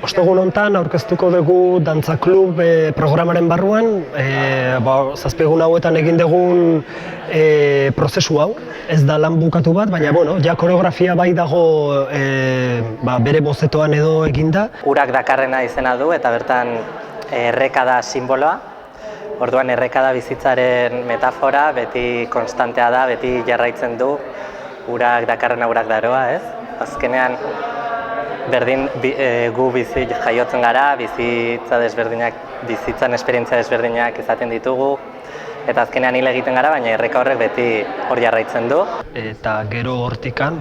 Ostegun honetan aurkeztuko dugu Dantza Klub programaren barruan, 7 egun hauetan egin dugun prozesu hau. Ez da lan bukatu bat, baina ja koreografia bai dago bere bozetoan edo eginda. Urak dakarrena izena du eta bertan erreka da simboloa. Orduan erreka da bizitzaren metafora, beti konstantea da, beti jarraitzen du. Urak dakarrena urak daroa, ez? Azkenean berdin gu jaiotzen gara, bizitzan esperientzia desberdinak izaten ditugu, eta azkenean hil egiten gara, baina erreka horrek beti hor jarraitzen du. Eta gero hortikan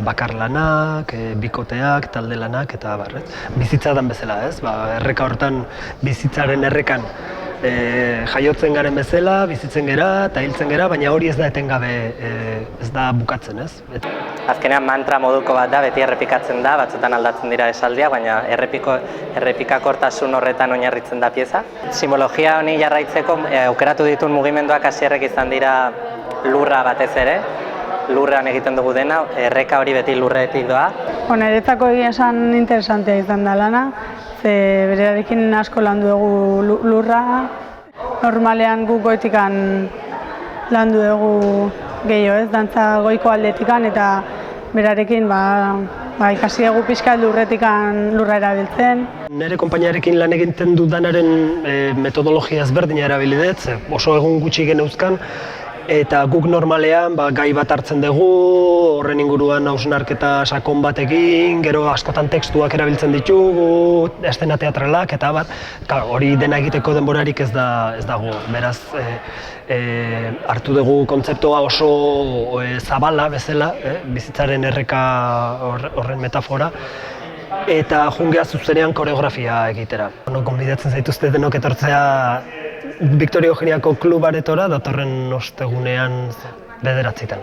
bakarlanak, bikoteak, talde lanak eta bizitza dan bezala, ez? Erreka hortan bizitzaren errekan jaiotzen garen bezala, bizitzen gera eta hiltzen gera, baina hori ez da etengabe, ez da bukatzen, ez? Azkenean mantra moduko bat da, beti errepikatzen da, batzutan aldatzen dira esaldia, baina errepikakortasun horretan oinarritzen da pieza. Simbologia honi jarraitzeko aukeratu dituen mugimenduak hasierrek izan dira lurra batez ere, lurrean egiten dugu dena, erreka hori beti lurretik doa. Niretzako egia esan interesantea izan da lana, ze berarekin asko landu dugu lurra. Normalean guk goitikan landu dugu gehiago, ez, dantza goiko aldetikan, eta berarekin ikasi dugu pixka lurretikan lurra erabiltzen. Nire konpainiarekin lan egiten dudanaren metodologia ezberdina erabili dut, oso egun gutxi geneuzkan, eta guk normalean gai bat hartzen dugu, horren inguruan hausnarketa sakon bat egin, gero askotan tekstuak erabiltzen ditugu, eszena teatralak eta hori dena egiteko denborarik ez dago. Beraz, hartu dugu kontzeptua oso zabala bezala, bizitzaren erreka horren metafora, eta jungea zuzenean koreografia egitera. Gonbidatzen zaituzte denok etortzea Victoria Eugeniako Klub aretora datorren ostegunean 9:00.